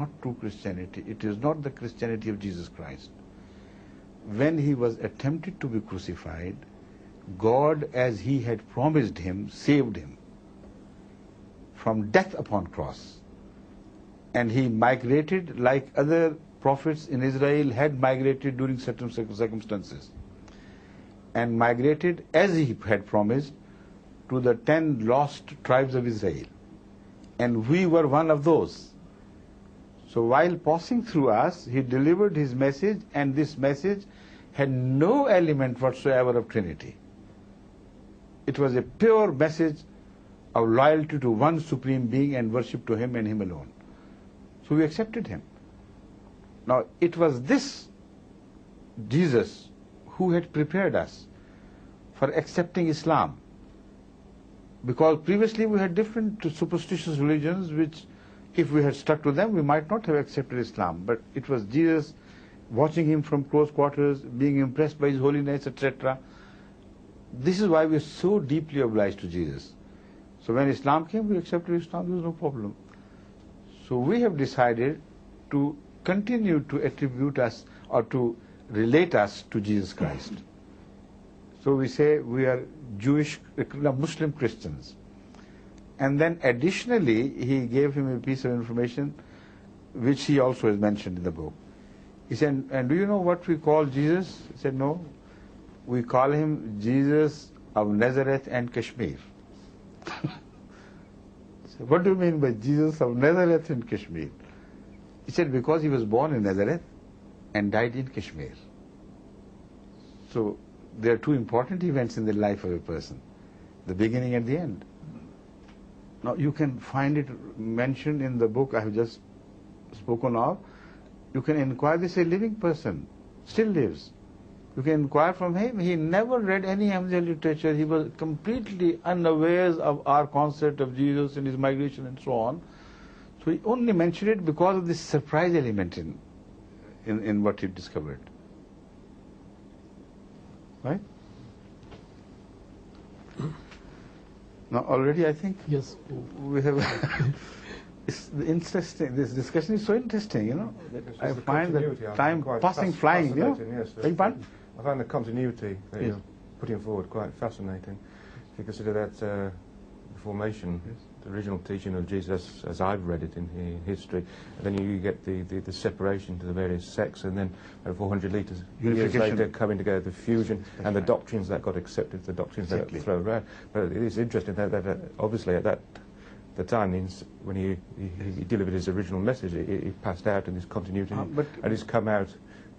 not true Christianity. It is not the Christianity of Jesus Christ. When he was attempted to be crucified, God, as he had promised him, saved him from death upon cross. And he migrated like other prophets in Israel had migrated during certain circumstances. And migrated as he had promised to the 10 lost tribes of Israel. And we were one of those. So while passing through us, he delivered his message, and this message had no element whatsoever of Trinity. It was a pure message of loyalty to one supreme being and worship to him and him alone. So we accepted him. Now, it was this Jesus who had prepared us for accepting Islam. Because previously we had different superstitious religions which, if we had stuck to them, we might not have accepted Islam. But it was Jesus, watching him from close quarters, being impressed by his holiness, etc. This is why we are so deeply obliged to Jesus. So when Islam came, we accepted Islam, there was no problem. So we have decided to continue to attribute us or to relate us to Jesus Christ. So we say we are Jewish, Muslim Christians. And then additionally, he gave him a piece of information which he also has mentioned in the book. He said, and do you know what we call Jesus? He said, no. We call him Jesus of Nazareth and Kashmir. So what do you mean by Jesus of Nazareth and Kashmir? He said, because he was born in Nazareth and died in Kashmir. So there are two important events in the life of a person, the beginning and the end. Now you can find it mentioned in the book I have just spoken of. You can inquire, this is a living person, still lives. You can inquire from him. He never read any Ahmadiyya literature. He was completely unaware of our concept of Jesus and his migration and so on. So he only mentioned it because of this surprise element in what he discovered. Right? Now already I think yes, we have it's interesting. This discussion is so interesting, you know. I find the time passing flying, you know. Yes, I find the continuity that you're putting forward quite fascinating. If you consider that the formation, the original teaching of Jesus, as I've read it in history, and then you get the separation to the various sects, and then 400 years later coming together, the fusion, and the doctrines that got accepted, the doctrines that got thrown around. But it is interesting that obviously at the time, when he delivered his original message, it passed out in this continuity, and it's come out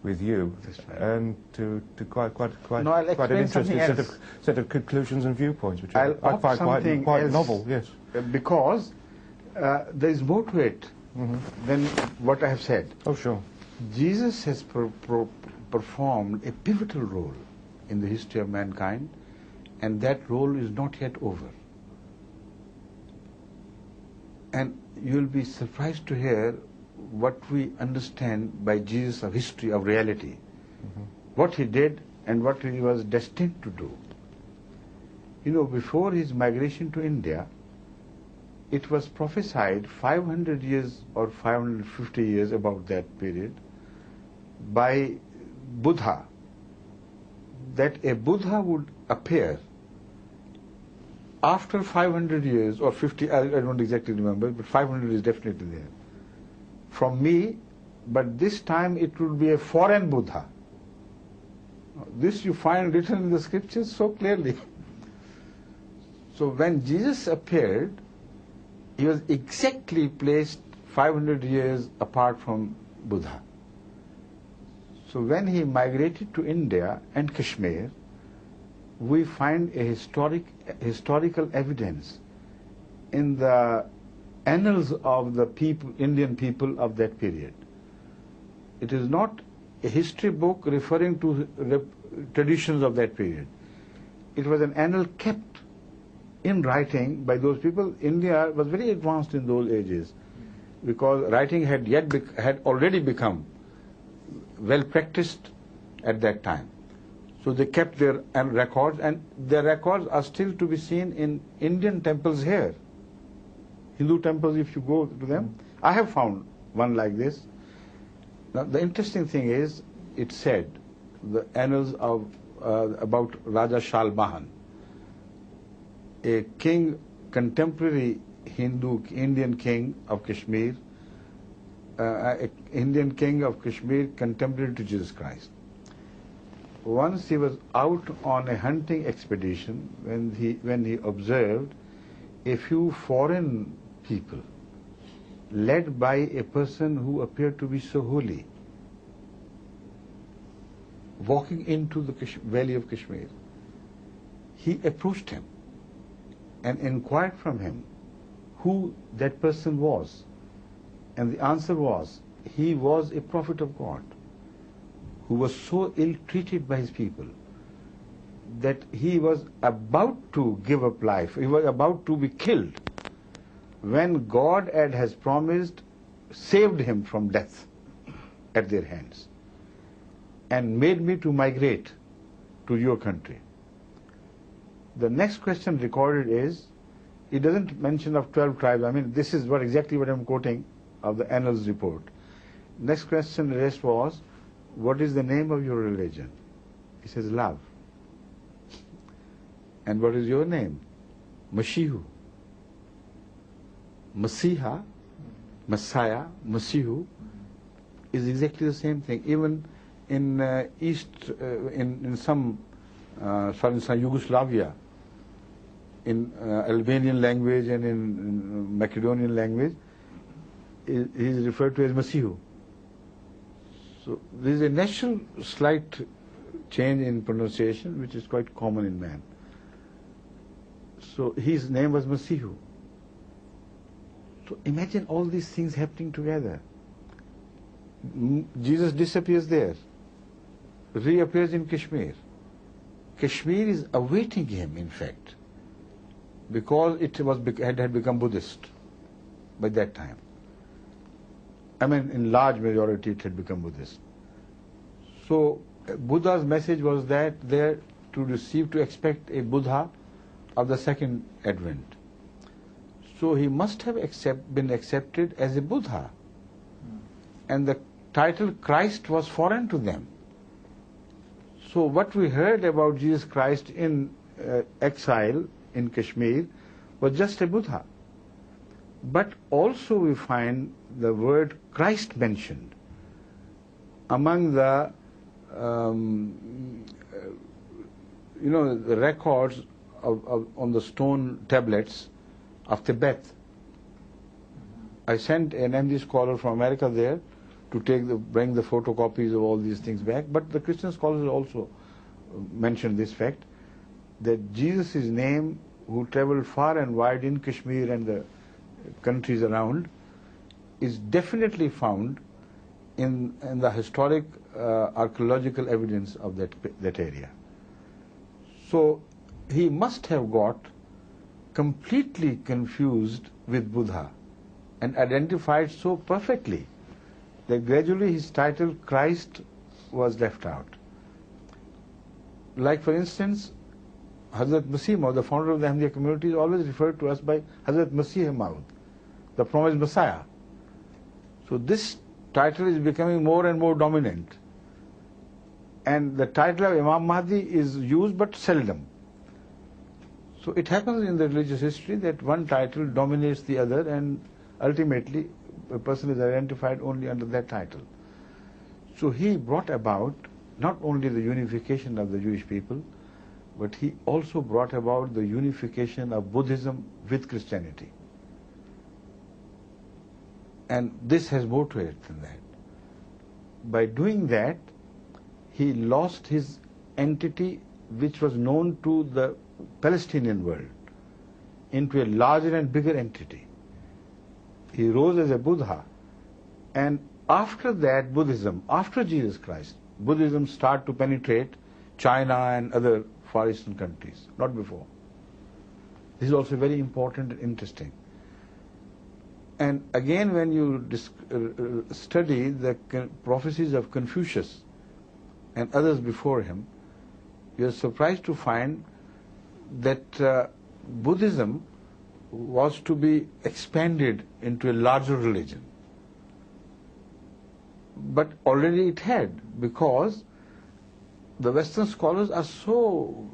with you, and to quite an interesting set of conclusions and viewpoints, which I find quite novel. Yes, because there is more to it than what I have said. Oh, sure. Jesus has performed a pivotal role in the history of mankind, and that role is not yet over. And you will be surprised to hear what we understand by Jesus of history, of reality. What he did and what he was destined to do. You know, before his migration to India, it was prophesied 500 years or 550 years, about that period, by Buddha, that a Buddha would appear after 500 years or 50, I don't exactly remember, but 500 is definitely there, from me, but this time it would be a foreign Buddha. This you find written in the scriptures so clearly. So when Jesus appeared, he was exactly placed 500 years apart from Buddha. So when he migrated to India and Kashmir, we find a historical evidence in the annals of the Indian people of that period. It is not a history book referring to traditions of that period. It was an annal kept in writing by those people. India was very advanced in those ages because writing had already become well practiced at that time. So they kept their records, and their records are still to be seen in Indian temples here. Hindu temples, if you go to them, I have found one like this. Now the interesting thing is, it said, the annals of about Raja Shalmahan, a king, contemporary Indian king of Kashmir, Indian king of Kashmir contemporary to Jesus Christ. Once he was out on a hunting expedition when he observed a few foreign people led by a person who appeared to be so holy, walking into the valley of Kashmir. He approached him and inquired from him who that person was. And the answer was, he was a prophet of God who was so ill-treated by his people that he was about to give up life. He was about to be killed when God has promised, saved him from death at their hands and made me to migrate to your country. The next question recorded is, it doesn't mention of 12 tribes. I mean, this is exactly what I'm quoting of the annals report. Next question raised was, what is the name of your religion? He says, love. And what is your name? Mashihu. Masiha, Messiah, Masihu is exactly the same thing. Even in in some Yugoslavia, in Albanian language and in Macedonian language, he is referred to as Masihu. So there is a natural slight change in pronunciation which is quite common in man. So his name was Masihu. So imagine all these things happening together. Jesus disappears there, reappears in Kashmir. Kashmir is awaiting him, in fact, because it had become Buddhist by that time. I mean, in large majority it had become Buddhist. So Buddha's message was that there to expect a Buddha of the second advent. So he must have been accepted as a Buddha. And the title Christ was foreign to them. So what we heard about Jesus Christ in exile in Kashmir was just a Buddha. But also we find the word Christ mentioned among the the records on the stone tablets of Tibet. I sent an MD scholar from America there to bring the photocopies of all these things back, but the Christian scholars also mentioned this fact, that Jesus' name, who traveled far and wide in Kashmir and the countries around, is definitely found in the historic archaeological evidence of that area. So he must have got completely confused with Buddha and identified so perfectly that gradually his title Christ was left out. Like for instance, Hadhrat Masih Maud, the founder of the Ahmadiyya community, is always referred to us by Hadhrat Masih Maud, the promised Messiah. So this title is becoming more and more dominant. And the title of Imam Mahdi is used but seldom. So it happens in the religious history that one title dominates the other, and ultimately a person is identified only under that title. So he brought about not only the unification of the Jewish people, but he also brought about the unification of Buddhism with Christianity. And this has more to it than that. By doing that, he lost his entity, which was known to the Palestinian world, into a larger and bigger entity. He rose as a Buddha, and after that Buddhism, after Jesus Christ, Buddhism started to penetrate China and other Far Eastern countries, not before. This is also very important and interesting. And again, when you study the prophecies of Confucius and others before him, you are surprised to find that Buddhism was to be expanded into a larger religion. But already it had, because the Western scholars are so,